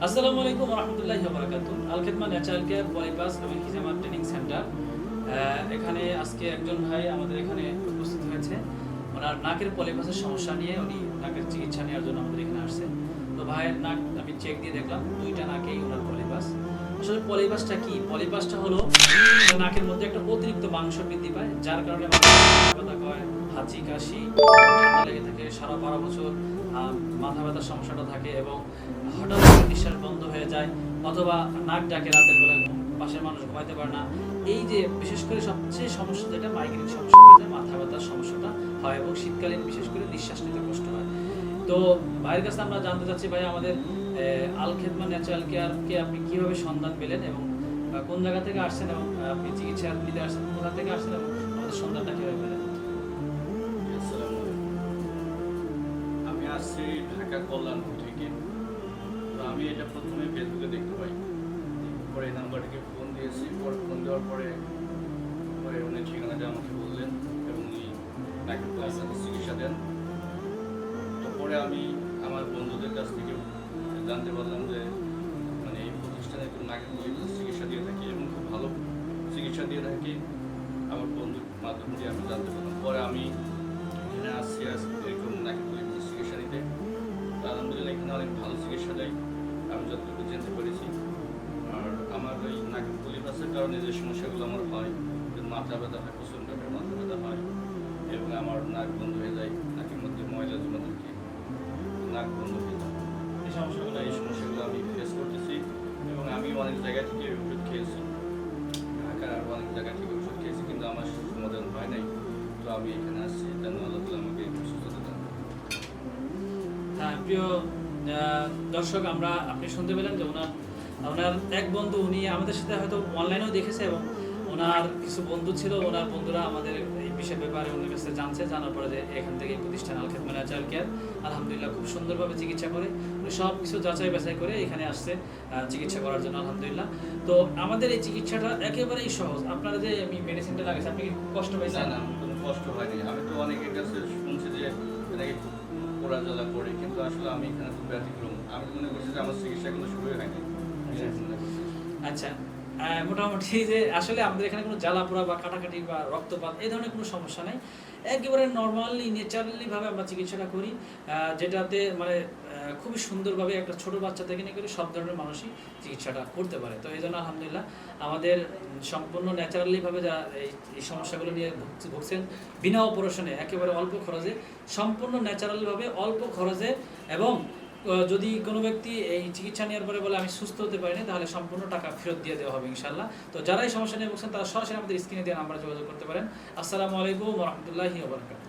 আসসালামু আলাইকুম ওয়া রাহমাতুল্লাহি ওয়া বারাকাতুহু। আল খিদমা ন্যাচারাল কেয়ার পলিপাস এবং হিজামা ট্রেনিং সেন্টার। এখানে আজকে একজন ভাই আমাদের এখানে উপস্থিত হয়েছে। ওনার নাকের পলিপাসের সমস্যা নিয়ে উনি নাকের চিকিৎসা নেওয়ার জন্য আমাদের এখানে আসছে। তো ভাইয়ের নাক আমি চেক দিয়ে দেখলাম দুইটা নাকেই ওনার পলিপাস। আসলে পলিপাসটা কি? পলিপাসটা হলো নাকের মধ্যে একটা অতিরিক্ত মাংস বৃদ্ধি পায়, যার কারণে মাথা ব্যথা হয়, হাঁচি কাশি, ঠান্ডা লেগে থাকে, সারা 12 বছর মাথা ব্যথার সমস্যাটা থাকে এবং হঠাৎ করে নিঃশ্বাস বন্ধ হয়ে যায়, অথবা নাক ডাকে রাতের বেলা, পাশের মানুষ ঘুমাইতে পারে না। এই যে বিশেষ করে সবচেয়ে সমস্যা যেটা মাইগ্রেন সমস্যা হয়ে যায়, মাথা ব্যথার সমস্যাটা হয় এবং শীতকালীন বিশেষ করে নিঃশ্বাস নিতে কষ্ট হয়। তো ভাইয়ের কাছে আমরা জানতে চাচ্ছি, ভাই আমাদের আল খিদমা ন্যাচারাল কেয়ারকে আপনি কিভাবে সন্ধান পেলেন এবং কোন জায়গা থেকে আসছেন এবং আপনি চিকিৎসা নিতে আসছেন কোথা থেকে আসছেন এবং আমাদের সন্ধানটা কিভাবে পেলেন? আসসালামু আলাইকুম। আমি আসছি ঢাকা কল্যাণপুর থেকে। তো আমি এটা প্রথমে ফেসবুকে দেখতে পাই, পরে এই নাম্বারটিকে ফোন দিয়েছি। পরে ফোন দেওয়ার পরে উনি ঠিকানাটা আমাকে বললেন এবং উনি নাকের পলিপাসের চিকিৎসা দেন। তো পরে আমি আমার বন্ধুদের কাছ থেকে জানতে পারলাম যে মানে এই প্রতিষ্ঠানে নাকের পলিপাসের চিকিৎসা দিয়ে থাকি এবং খুব ভালো চিকিৎসা দিয়ে থাকি। আমার বন্ধুর মাধ্যম দিয়ে আমি জানতে পারলাম। পরে আমি এখানে আসছি এরকম নাকের পলিপাসের চিকিৎসা নিতে। আলহামদুলিল্লাহ এখানে অনেক ভালো চিকিৎসা দেয়, আমি যতটুকু জানতে পেরেছি। আর আমার ওই নাকের পলিপাসের কারণে যে সমস্যাগুলো আমার হয়, মাথা ব্যথা হয়, প্রচণ্ড মাথা ব্যথা হয় এবং আমার নাক বন্ধ হয়ে যায়, নাকের মধ্যে ময়লা জমা থাকে, নাক বন্ধ হয়ে যায়। এই সমস্যাগুলো আমি ফেস করতেছি এবং আমি অনেক জায়গা থেকে ওষুধ খেয়েছি, ঢাকার আর অনেক জায়গা থেকে ওষুধ খেয়েছি, কিন্তু আমার সমাধান হয় নাই। তো আমি এখানে আসছি যেন আল্লাহ তাআলা আমাকে সুস্থতা দান করেন। হ্যাঁ, প্রিয় দর্শক, আপনি শুনতে পেলেন যে ওনার এক বন্ধু, উনি আমাদের সাথে হয়তো অনলাইনেও দেখেছে এবং ওনার কিছু বন্ধু ছিল, ওনার বন্ধুরা আমাদের এই বিষয়ের ব্যাপারে ওনার কাছে জানার পরে যে এখান থেকে প্রতিষ্ঠান আল খিদমা ন্যাচারাল কেয়ার আলহামদুলিল্লাহ খুব সুন্দরভাবে চিকিৎসা করে, উনি সব কিছু যাচাই বাছাই করে এখানে আসছে চিকিৎসা করার জন্য আলহামদুলিল্লাহ। তো আমাদের এই চিকিৎসাটা একেবারেই সহজ। আপনারা যে আমি মেডিসিনটা লাগাইছি, আপনি কি কষ্ট পাইছেন? না, কোনো কষ্ট হয়নি। আমি তো অনেকের কাছে শুনছি যে এটাকে খুব পোড়া জ্বালা করে, কিন্তু আসলে আমি এখানে খুব ব্যতিক্রম। আমি মনে করছি যে আমার চিকিৎসাগুলো শুরুই হয়নি। আচ্ছা, মোটামুটি যে আসলে আমাদের এখানে কোনো জ্বালা পোড়া বা কাটাকাটি বা রক্তপাত এই ধরনের কোনো সমস্যা নেই। একেবারে নর্মালি ন্যাচারালি ভাবে আমরা চিকিৎসাটা করি, যেটাতে মানে খুবই সুন্দরভাবে একটা ছোট বাচ্চা থেকে নিয়ে করে সব ধরনের মানুষই চিকিৎসাটা করতে পারে। তো এই জন্য আলহামদুলিল্লাহ আমাদের সম্পূর্ণ ন্যাচারালি ভাবে যা এই সমস্যাগুলো নিয়ে ভুগছেন, বিনা অপারেশনে একেবারে অল্প খরচে, সম্পূর্ণ ন্যাচারাল ভাবে অল্প খরচে, এবং যদি কোনো ব্যক্তি এই চিকিৎসা নেওয়ার পরে বলে আমি সুস্থ হতে পারিনি, তাহলে সম্পূর্ণ টাকা ফেরত দিয়ে দেওয়া হবে ইনশাআল্লাহ। তো যারা এই সমস্যা নিয়ে ভুগছেন তারা সরাসরি আমাদের স্ক্রিনে দিয়ে নাম্বারে যোগাযোগ করতে পারেন। আসসালামু আলাইকুম ওয়া রাহমাতুল্লাহি ওয়া বারাকাতুহু।